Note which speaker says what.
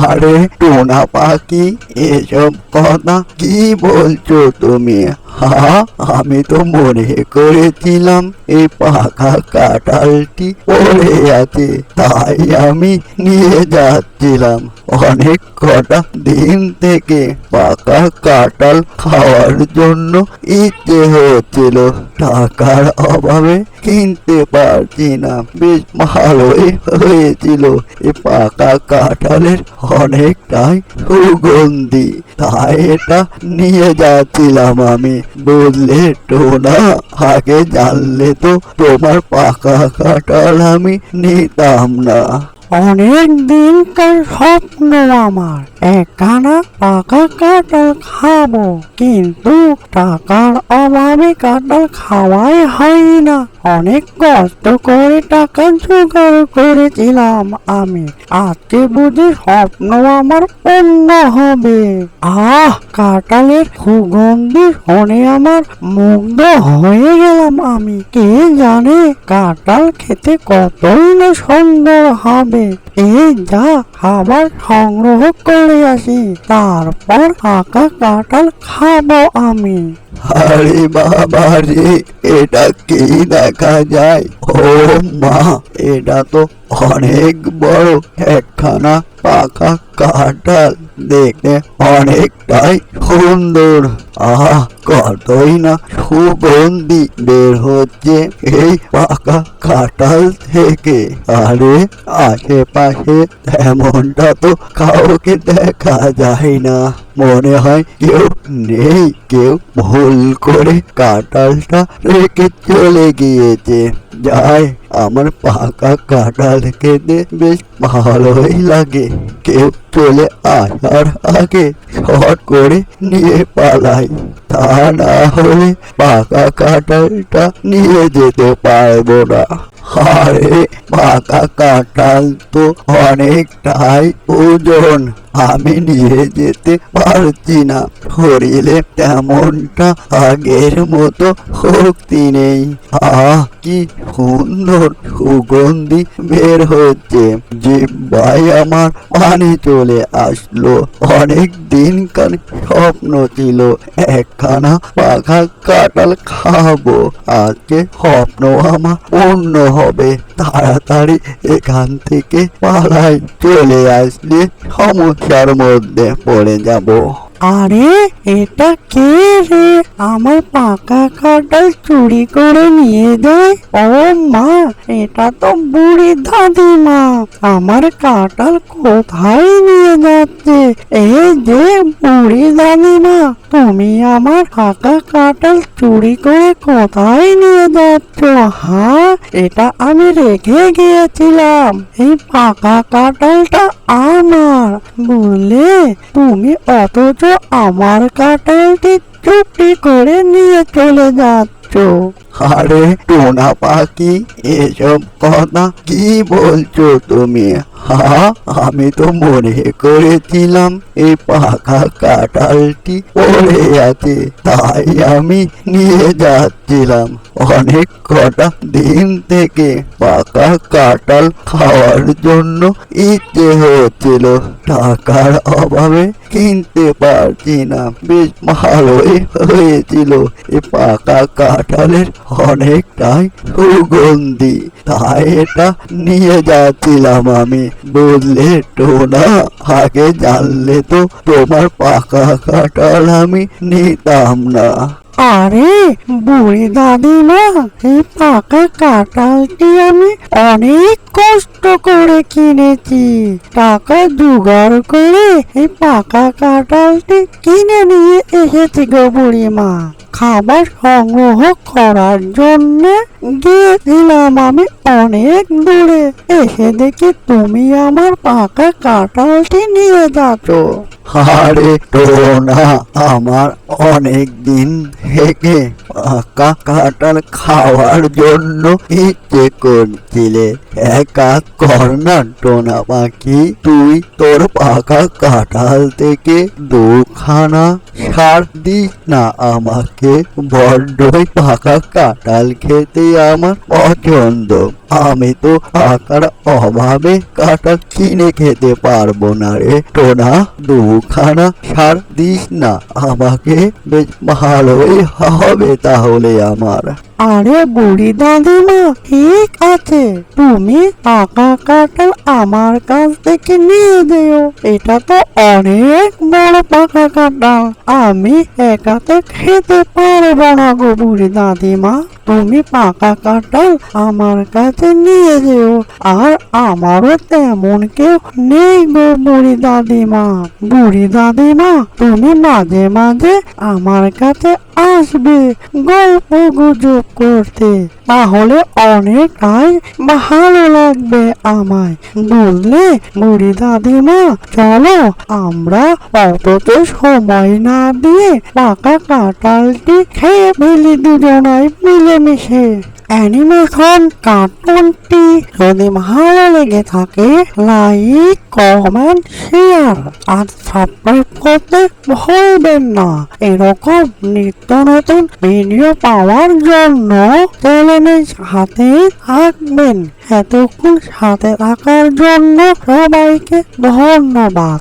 Speaker 1: আরে টোনা পাখি, এসব কথা কি বলছো তুমি? আমি তো মনে করেছিলাম এই পাকা কাঁঠালটি পড়ে আছে, তাই আমি নিয়ে যাচ্ছিলাম। অনেক কটা দিন থেকে পাকা কাঁঠাল খাওয়ার জন্য ইচ্ছে হচ্ছিল, টাকার অভাবে কিনতে পারছি না। বেশ ভালোই হয়েছিল, এই পাকা কাঁঠালের অনেকটাই সুগন্ধি, তাই এটা নিয়ে যাচ্ছিলাম আমি। বুঝলে টোনা, আগে জানলে তো তোমার পাকা কাঁঠাল আমি নিতাম না।
Speaker 2: অনেক দিনকার স্বপ্ন আমার একখানা পাকা কাঁঠাল খাবো, কিন্তু টাকার অভাবে কাঁঠাল খাওয়াই হয় না। অনেক কষ্ট করে টাকা জোগাড় করেছিলাম আমি, আজকে বুঝি স্বপ্ন আমার পূর্ণ হবে। কাঁঠালের সুগন্ধি শুনে আমার মুগ্ধ হয়ে গেলাম আমি। কে জানে কাঁঠাল খেতে কতই না সুন্দর হবে। এই যা, খাবার সংগ্রহ করে আসি, তারপর পাকা কাঁঠাল খাবো আমি।
Speaker 1: আরে বাবা রে, এটা কি দেখা যায়? ও মা, এটা তো অনেক বড় একখানা পাকা কাঁঠাল, দেখতে অনেকটাই সুন্দর। কতই না সুগন্ধি বের হচ্ছে এই পাকা কাঁঠাল থেকে। আরে আশেপাশে তেমনটা তো কাউকে দেখা যায় না, মনে হয় কেউ নেই, কেউ ভুল করে কাঁঠালটা রেখে চলে গিয়েছে। যাই, আমার পাকা কাঁঠাল খেতে বেশ ভালোই লাগে। কেউ চলে আসার আগে শর্ট করে নিয়ে পালাই, তা না হলে পাকা কাঁঠালটা নিয়ে যেতে পারবো না। আরে পাকা কাঁঠাল তো অনেকটাই ওজন, আমি নিয়ে যেতে পারছি না। শরীরে তেমনটা আগের মতো শক্তি নেই। কি সুন্দর সুগন্ধি বের হচ্ছে, জিহ্বায় আমার পানি চলে আসলো। অনেক দিনকার স্বপ্ন ছিল একখানা পাকা কাঁঠাল খাবো, আজকে স্বপ্ন আমার পূর্ণ হবে। তাড়াতাড়ি এখান থেকে পালাই, চলে আসলে সমস্যার মধ্যে পড়ে যাব।
Speaker 2: আরে এটা কে রে, আমার পাকা কাঁঠাল চুরি করে নিয়ে যায়? ও মা, এটা তো বুড়ি দাদিমা। আমার কাঁঠাল কোথায় নিয়ে যাচ্ছে? এই যে বুড়ি দাদিমা, তুমি আমার পাকা কাঁঠাল চুরি করে কোথায় নিয়ে যাচ্ছ? এটা আমি রেখে গিয়েছিলাম। এই পাকা কাঁঠালটা আমার, বুঝলে? তুমি অথচ আমার কাঁঠালটি চুরি করে নিয়ে চলে যাচ্ছ।
Speaker 1: আরে টোনা পাখি, এসব কথা কি বলছো তুমি? আমি তো মনে করেছিলাম এই পাকা কাঁঠালটি পড়ে আছে, তাই আমি নিয়ে যাচ্ছিলাম। অনেক কটা দিন থেকে পাকা কাঁঠাল খাওয়ার জন্য ইচ্ছে হচ্ছিল, টাকার অভাবে কিনতে পারছি না। বেশ ভালোই হয়েছিল, এই পাকা কাঁঠালের অনেকটাই সুগন্ধি, তাই এটা নিয়ে যাচ্ছিলাম আমি। বুঝলে টোনা, আগে জানলে তো তোমার পাকা কাঁঠাল আমি নিতাম না।
Speaker 2: আরে বুড়ি দাদিমা, এই পাকা কাঁঠালটি আমি অনেক কষ্ট করে কিনেছি। টাকা জোগাড় করে এই পাকা কাঁঠালটি কিনে নিয়ে এসেছি গো বুড়িমা। খাবার সংগ্রহ করার জন্য গিয়েছিলাম আমি অনেক দূরে, এসে দেখি তুমি আমার পাকা কাঁঠালটি নিয়ে যাচ্ছ।
Speaker 1: আরে টোনা, আমার অনেক দিন থেকে পাকা কাঁঠাল খাওয়ার জন্য ইচ্ছে করছিলে। এক কাজ কর না টোনা পাখি, তুই তোর পাকা কাঁঠাল থেকে দুখানা ছাড় দিস না আমাকে। যে বড্ডই পাকা কাঁঠাল খেতে আমার পছন্দ। আমি তো টাকার অভাবে কাঁঠাল কিনে খেতে পারবো না রে টোনা। দুখানা সার দিস না আমাকে, বেশ ভালোই হবে তাহলে আমার।
Speaker 2: আরে বুড়ি দাদিমা, ঠিক আছে, তুমি পাকা কাঁঠাল আমার কাছ থেকে নিয়ে যেও। এটা তো অনেক বড় পাকা কাঁঠাল, আমি একাতে খেতে পারবো না গো বুড়ি দাদিমা। তুমি পাকা কাঁঠাল আমার কাছে নিয়ে যেও। আর আমারও তেমন কেউ নেই গো বুড়ি দাদিমা। বুড়ি দাদিমা, তুমি মাঝে মাঝে আমার কাছে আসবে গল্প গুজব করতে, তাহলে অনেকটাই ভালো লাগবে আমায়, বুঝলে বুড়ি দাদিমা? চলো আমরা অতত সময় না দিয়ে পাকা কাঁঠালটি খেয়ে ফেলি দুজনাই মিলেমিশে। অ্যানিমেশন কার্টুনটি যদি ভালো লেগে থাকে লাইক, কমেন্ট, শেয়ার আর সাবস্ক্রাইব করতে ভুলবেন না। এরকম নিত্য নতুন ভিডিও পাওয়ার জন্য চ্যানেলের সাথে থাকবেন। এতক্ষণ সাথে থাকার জন্য সবাইকে ধন্যবাদ।